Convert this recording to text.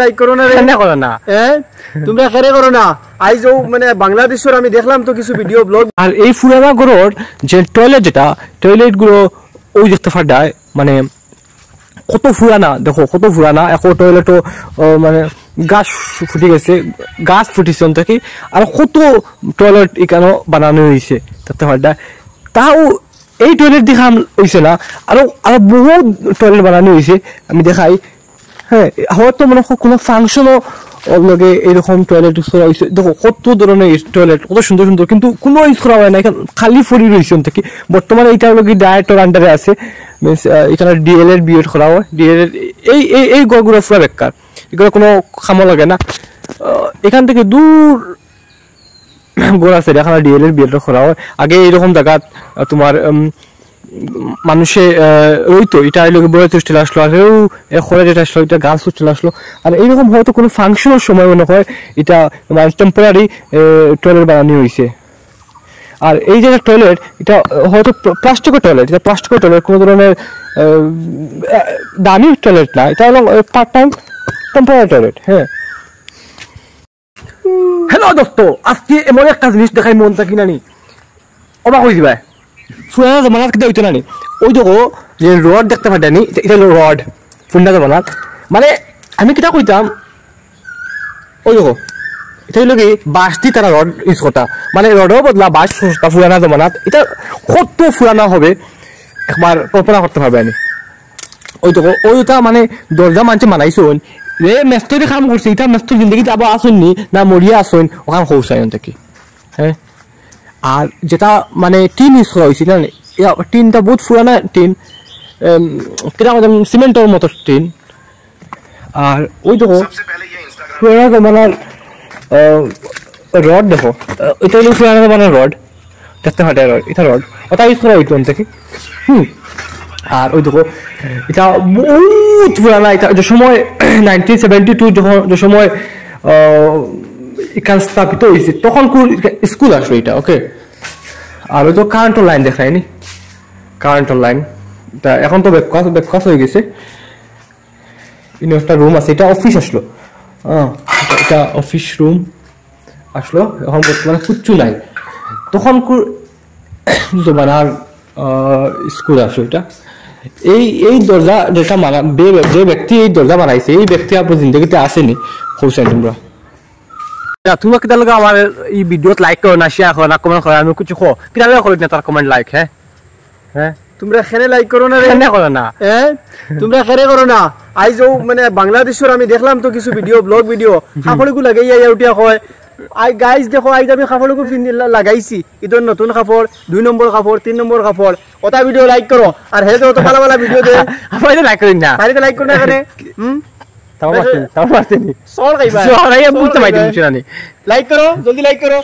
like করো না রে করো না তোমরা খেরে করো না আই যাও মানে বাংলাদেশের আমি দেখলাম তো কিছু ভিডিও ব্লগ আর এই ফুরানা ঘরের যে টয়লেট যেটা টয়লেট গুলো ওই দেখতে ফাটায় মানে কত ফুরানা দেখো কত ফুরানা এখন টয়লেটও মানে গাছ ফুটে গেছে গাছ ফুটিছে থেকে আর কত টয়লেট এখানে বানানো হয়েছে দেখতে ফাটায় তাও এই টয়লেট দেখা হয়েছে না আরো আরো বহুত টয়লেট বানানো হয়েছে আমি দেখাই হ্যাঁ হয়তো মনে কোনো ফাংশনও লগে এরকম টয়লেট ইউজ করা হয়েছে দেখো কত ধরনের টয়লেট কত সুন্দর সুন্দর কিন্তু কোনো ইউজ করা হয় না এখানে খালি ফরি রয়েছে থেকে বর্তমানে এইটার লগে ডায়েটের আন্ডারে আছে মিনস এখানে ডিএলএড বিএড করা হয় ডিএলএড এই এই এই গড়গুলো পুরো বেকার এগুলো কোনো কামও লাগে না এখান থেকে দূর গোড়া আছে এখানে ডিএলএড বিএড করা হয় আগে এইরকম জায়গা তোমার মানুষে রইতো এটা লোক বড় চলে আসলো আর খরা যেটা আসলো এটা গাছ চলে আসলো আর এইরকম হয়তো কোনো ফাংশনের সময় মনে হয় এটা মানে টেম্পোরারি টয়লেট বানানো হয়েছে আর এই যে টয়লেট এটা হয়তো প্লাস্টিকের টয়লেট এটা প্লাস্টিকের টয়লেট কোনো ধরনের দামি টয়লেট না এটা হলো পার্ট টাইম টেম্পোরারি টয়লেট হ্যাঁ হ্যালো দোস্ত আজকে এমন একটা জিনিস দেখাই মনটা কিনা নি অবাক হয়ে যাবে ফুরানা জমানাত কিনা হইতো না নি ওই দেখো যে রড দেখতে পাঠানি এটা হলো রড ফুন্ডা জমানাত মানে আমি কিটা কইতাম ওই দেখো এটা হলো কি বাঁশ দিয়ে তারা রড ইউজ করতা মানে রডও বদলা বাঁশ সস্তা ফুরানা জমানাত এটা কত ফুরানা হবে একবার কল্পনা করতে পারবে আমি ওই দেখো ওইটা মানে দরজা মানছে মানাইছুন রে মেস্তরি কাম করছে এটা মেস্তর জিন্দগিতে আবার আসুন নি না মরিয়া আসুন ওখানে হৌসাই থেকে হ্যাঁ আর যেটা মানে টিন ইউজ করা হয়েছিল টিনটা বহুত পুরানা টিন কিরকম সিমেন্টের মতো টিন আর ওই দেখো পুরানা জমানার রড দেখো এটা হলো পুরানা জমানার রড দেখতে ফাটে রড এটা রড ওটা ইউজ করা হইতো থেকে আর ওই দেখো এটা বহুত পুরানা এটা যে সময় 1972 যখন যে সময় এখান স্থাপিত হয়েছে তখন স্কুল আসলো এটা ওকে আর ওই তো কারেন্টের লাইন দেখায়নি কারেন্টের লাইন তা এখন তো ব্যাককাস হয়ে গেছে একটা রুম আছে এটা অফিস আসলো এটা অফিস রুম আসলো এখন বর্তমানে কিচ্ছু নাই তখন জমানার স্কুল আসলো এটা এই এই দরজা যেটা মানা যে ব্যক্তি এই দরজা বানাইছে এই ব্যক্তি আপনার জিন্দগিতে আসেনি হোসেন তোমরা তুমি কিতা লগে আমার এই ভিডিওত লাইক করো না শেয়ার করো না কমেন্ট করো আমি কিছু কো কিতা লগে করো না তার কমেন্ট লাইক হ্যাঁ হ্যাঁ তোমরা খেরে লাইক করো না রে করো না তোমরা খেরে করো না আই যাও মানে বাংলাদেশের আমি দেখলাম তো কিছু ভিডিও ব্লগ ভিডিও কাপড়গুলো লাগাই উঠিয়া হয় আই গাইজ দেখো আই আমি কাপড়গুলো লাগাইছি ইদর নতুন কাপড় 2 নম্বর কাপড় 3 নম্বর কাপড় ওটা ভিডিও লাইক করো আর হে তো ভালো ভালো ভিডিও দে আমি লাইক করি না বাড়িতে লাইক করো না কেন তাও মারতেনি সর গাইবা সর আই বুঝতে পাইছি না লাইক করো জলদি লাইক করো